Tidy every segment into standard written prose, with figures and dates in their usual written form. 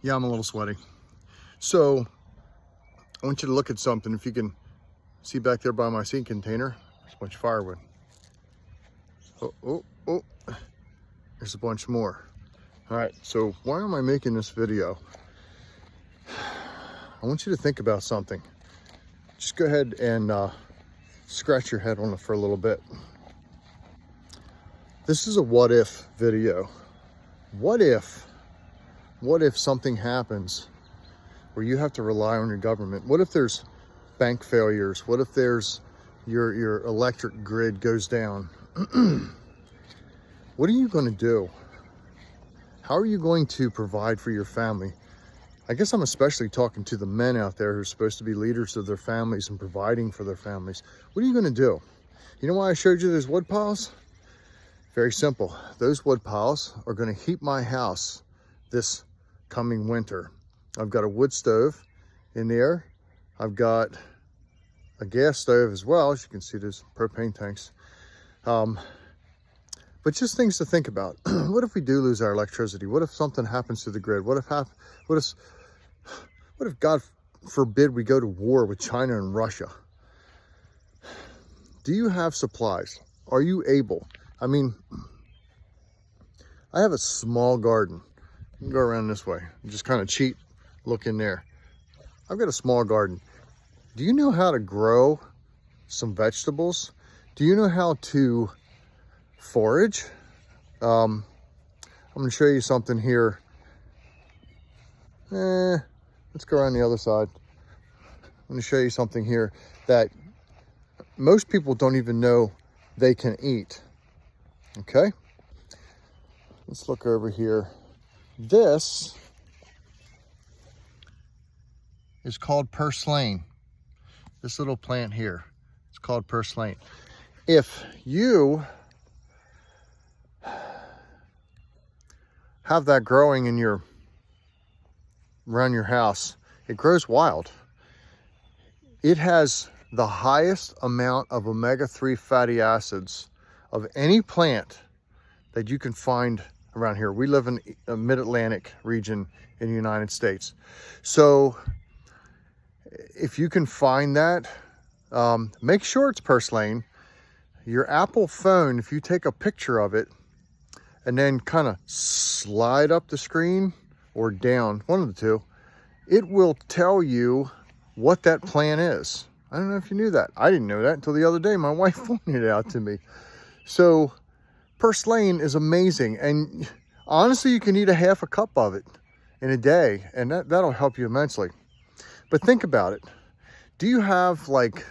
Yeah, I'm a little sweaty. So I want you to look at something. If you can see back there by my seed container, there's a bunch of firewood. Oh, there's a bunch more. All right, so why am I making this video? I want you to think about something. Just go ahead and scratch your head on it for a little bit. This is a what if video. What if something happens where you have to rely on your government? What if there's bank failures? What if there's your electric grid goes down? What are you going to do? How are you going to provide for your family? I guess I'm especially talking to the men out there who are supposed to be leaders of their families and providing for their families. What are you going to do? You know why I showed you those wood piles? Very simple. Those wood piles are going to heat my house this coming winter. I've got a wood stove in there. I've got a gas stove as well. As you can see, there's propane tanks. But just things to think about. What if we do lose our electricity? What if something happens to the grid? What if God forbid we go to war with China and Russia? Do you have supplies? Are you able? I mean, I have a small garden. You can go around this way. Just kind of cheat, look in there. I've got a small garden. Do you know how to grow some vegetables? Do you know how to forage? I'm going to show you something here. Let's go around the other side. I'm going to show you something here that most people don't even know they can eat. Okay, let's look over here. This is called purslane. This little plant here, it's called purslane. If you have that growing in around your house, it grows wild. It has the highest amount of omega-3 fatty acids of any plant that you can find around here. We live in a mid-Atlantic region in the United States. So if you can find that, make sure it's purslane. Your Apple phone, if you take a picture of it and then kind of slide up the screen or down, one of the two, it will tell you what that plant is. I don't know if you knew that. I didn't know that until the other day. My wife pointed it out to me. So purslane is amazing. And honestly, you can eat a half a cup of it in a day, and that'll help you immensely. But think about it. Do you have like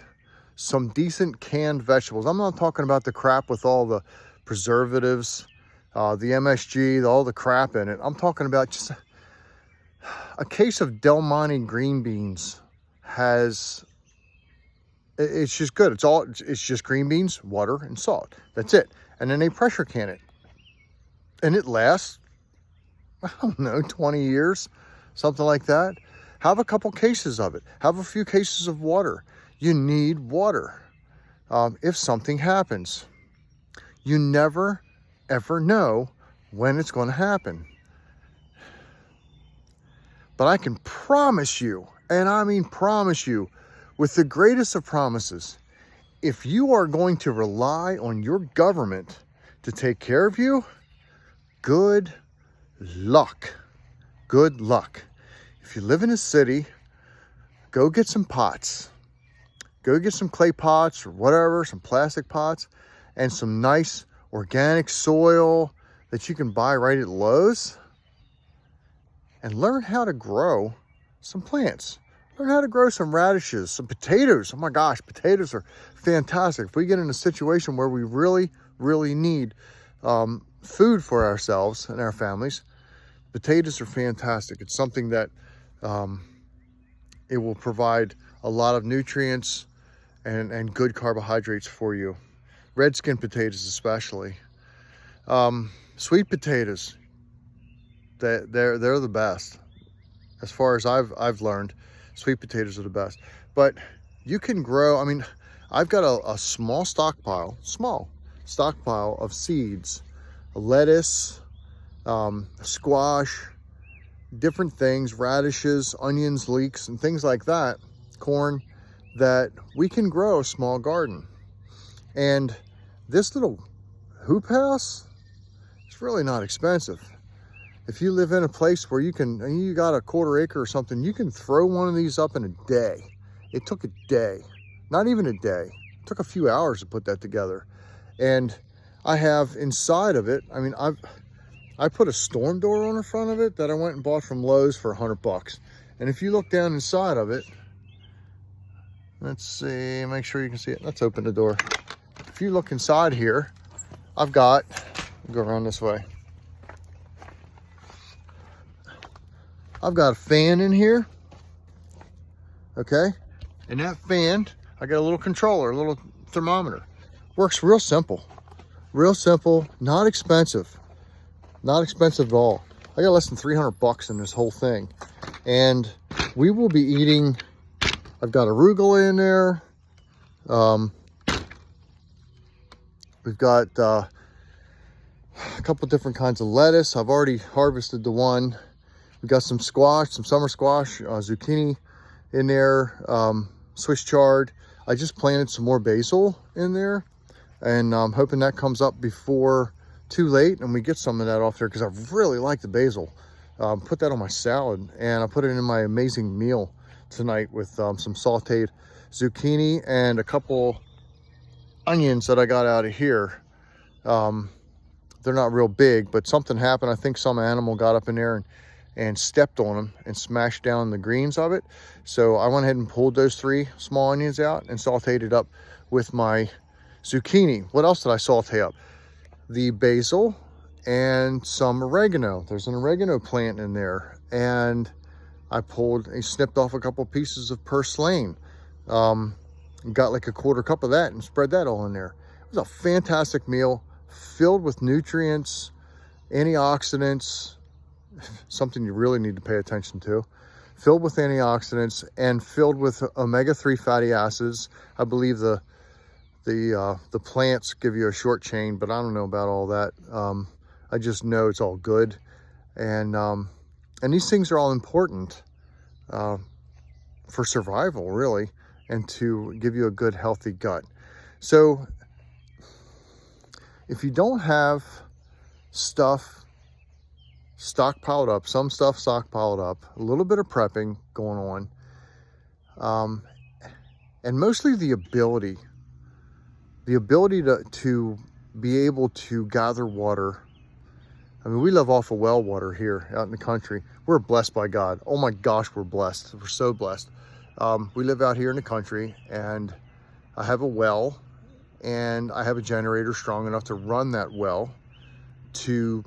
some decent canned vegetables? I'm not talking about the crap with all the preservatives, the MSG, all the crap in it. I'm talking about just a case of Del Monte green beans it's just good. It's just green beans, water, and salt. That's it. And then they pressure can it. And it lasts, I don't know, 20 years, something like that. Have a couple cases of it. Have a few cases of water. You need water if something happens. You never, ever know when it's going to happen. But I can promise you, and I mean promise you, with the greatest of promises, if you are going to rely on your government to take care of you, good luck. Good luck. If you live in a city, go get some pots. Go get some clay pots or whatever, some plastic pots, and some nice organic soil that you can buy right at Lowe's. And learn how to grow some plants. Learn how to grow some radishes, some potatoes. Oh my gosh, potatoes are fantastic. If we get in a situation where we really, really need food for ourselves and our families, potatoes are fantastic. It's something that it will provide a lot of nutrients and good carbohydrates for you. Red skin potatoes especially. Sweet potatoes, they're the best. As far as I've learned, sweet potatoes are the best. But you can grow, I mean, I've got a small stockpile of seeds, lettuce, squash, different things, radishes, onions, leeks, and things like that, corn, that we can grow a small garden. And this little hoop house, it's really not expensive. If you live in a place where you got a 1/4 acre or something, you can throw one of these up in a day. It took a day, not even a day. It took a few hours to put that together. And I have inside of it, I mean, I put a storm door on the front of it that I went and bought from Lowe's for $100. And if you look down inside of it, let's see, make sure you can see it. Let's open the door. If you look inside here, I've got, go around this way. I've got a fan in here, okay? And that fan, I got a little controller, a little thermometer. Works real simple, not expensive. Not expensive at all. I got less than $300 in this whole thing. And we will be eating, I've got arugula in there. We've got a couple different kinds of lettuce. I've already harvested the one. We got some squash, some summer squash, zucchini in there, Swiss chard. I just planted some more basil in there, and I'm hoping that comes up before too late and we get some of that off there, because I really like the basil. Put that on my salad, and I put it in my amazing meal tonight with some sauteed zucchini and a couple onions that I got out of here. They're not real big, but something happened. I think some animal got up in there and stepped on them and smashed down the greens of it. So I went ahead and pulled those 3 small onions out and sauteed it up with my zucchini. What else did I saute up? The basil and some oregano. There's an oregano plant in there, and I snipped off a couple pieces of purslane. Got like a 1/4 cup of that and spread that all in there. It was a fantastic meal, filled with nutrients, antioxidants, something you really need to pay attention to, filled with antioxidants and filled with omega-3 fatty acids. I believe the plants give you a short chain, but I don't know about all that. I just know it's all good. And these things are all important for survival, really, and to give you a good, healthy gut. So if you don't have stuff stockpiled up, some stuff stockpiled up, a little bit of prepping going on, and mostly the ability to be able to gather water. I mean, we live off of well water here out in the country. We're blessed by God. Oh my gosh, we're blessed. We're so blessed. We live out here in the country, and I have a well, and I have a generator strong enough to run that well to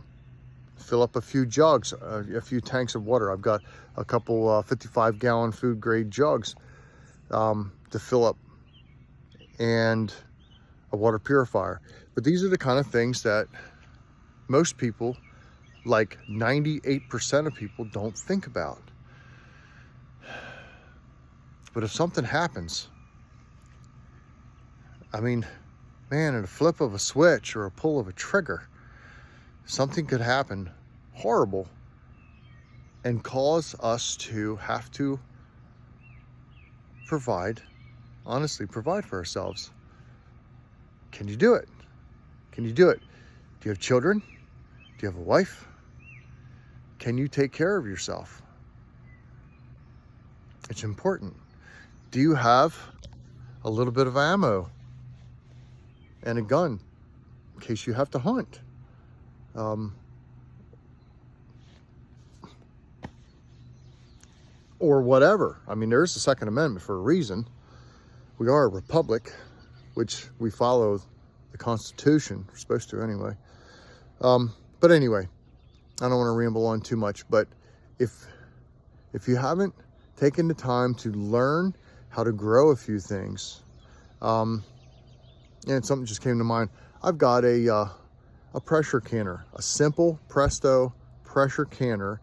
fill up a few jugs, a few tanks of water. I've got a couple 55-gallon food grade jugs to fill up, and a water purifier. But these are the kind of things that most people, like 98% of people, don't think about. But if something happens, I mean, man, at a flip of a switch or a pull of a trigger, something could happen horrible and cause us to have to honestly provide for ourselves. Can you do it? Can you do it? Do you have children? Do you have a wife? Can you take care of yourself? It's important. Do you have a little bit of ammo and a gun in case you have to hunt? Or whatever. I mean, there's the Second Amendment for a reason. We are a republic, which we follow the Constitution. We're supposed to anyway. But anyway, I don't want to ramble on too much, but if you haven't taken the time to learn how to grow a few things, and something just came to mind. I've got a pressure canner, a simple Presto pressure canner,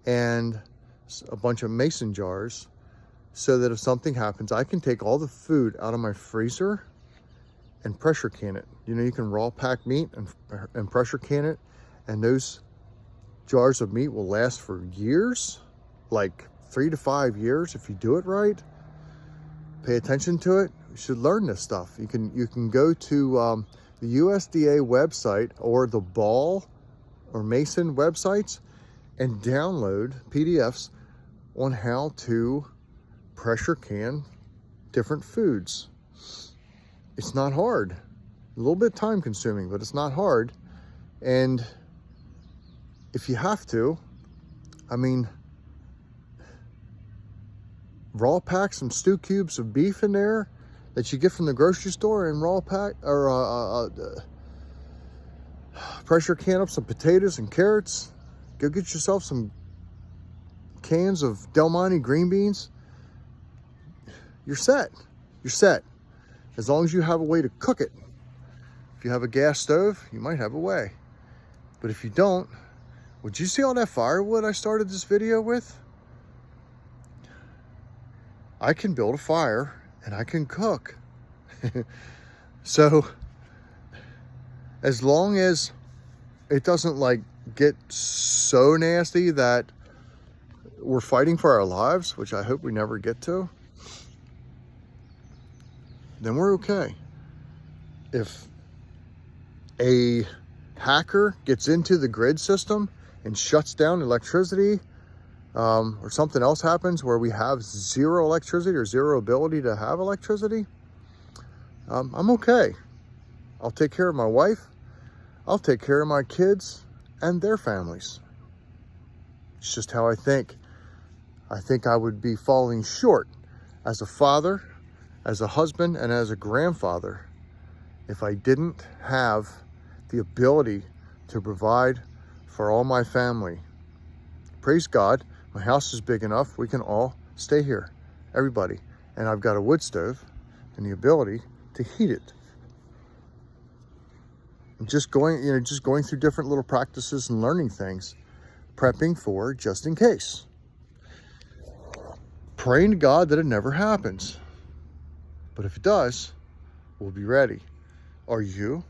and a bunch of mason jars, so that if something happens, I can take all the food out of my freezer and pressure can it. You know, you can raw pack meat and pressure can it, and those jars of meat will last for years, like 3 to 5 years if you do it right. Pay attention to it. You should learn this stuff. You can go to the USDA website or the Ball or Mason websites and download PDFs on how to pressure can different foods. It's not hard. A little bit time consuming, but it's not hard. And if you have to, I mean, raw pack some stew cubes of beef in there that you get from the grocery store, and raw pack or pressure can up some potatoes and carrots. Go get yourself some cans of Del Monte green beans. You're set. You're set. As long as you have a way to cook it. If you have a gas stove, you might have a way. But if you don't, would you see all that firewood I started this video with? I can build a fire and I can cook. So as long as it doesn't like get so nasty that we're fighting for our lives, which I hope we never get to, then we're okay. If a hacker gets into the grid system and shuts down electricity, or something else happens where we have zero electricity or zero ability to have electricity, I'm okay. I'll take care of my wife. I'll take care of my kids and their families. It's just how I think. I think I would be falling short as a father, as a husband, and as a grandfather if I didn't have the ability to provide for all my family. Praise God, my house is big enough. We can all stay here, everybody. And I've got a wood stove and the ability to heat it. I'm just going through different little practices and learning things, prepping for just in case. Praying to God that it never happens. But if it does, we'll be ready. Are you?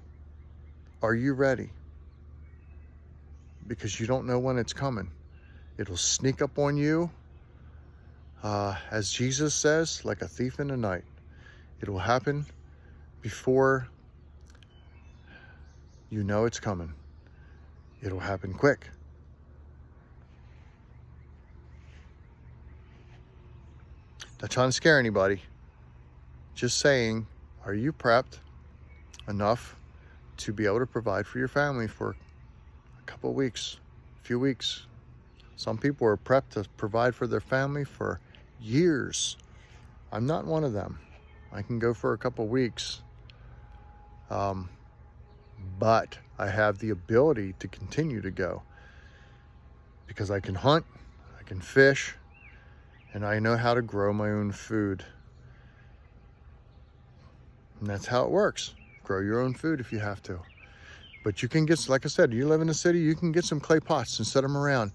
Are you ready? Because you don't know when it's coming. It'll sneak up on you, as Jesus says, like a thief in the night. It will happen before you know it's coming. It'll happen quick. Not trying to scare anybody. Just saying, are you prepped enough to be able to provide for your family for a couple of weeks, a few weeks? Some people are prepped to provide for their family for years. I'm not one of them. I can go for a couple of weeks. But I have the ability to continue to go because I can hunt, I can fish, and I know how to grow my own food. And that's how it works. Grow your own food if you have to. But you can get, like I said, you live in the city, you can get some clay pots and set them around.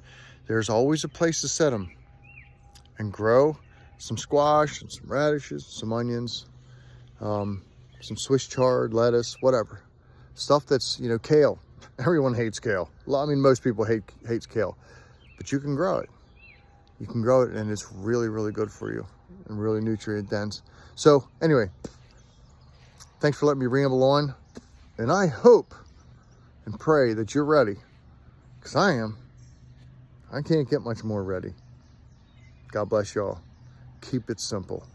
There's always a place to set them and grow some squash and some radishes, some onions, some Swiss chard, lettuce, whatever. Stuff that's, kale. Everyone hates kale. I mean, most people hates kale, but you can grow it. You can grow it, and it's really, really good for you and really nutrient dense. So anyway, thanks for letting me ramble on, and I hope and pray that you're ready, because I am. I can't get much more ready. God bless y'all. Keep it simple.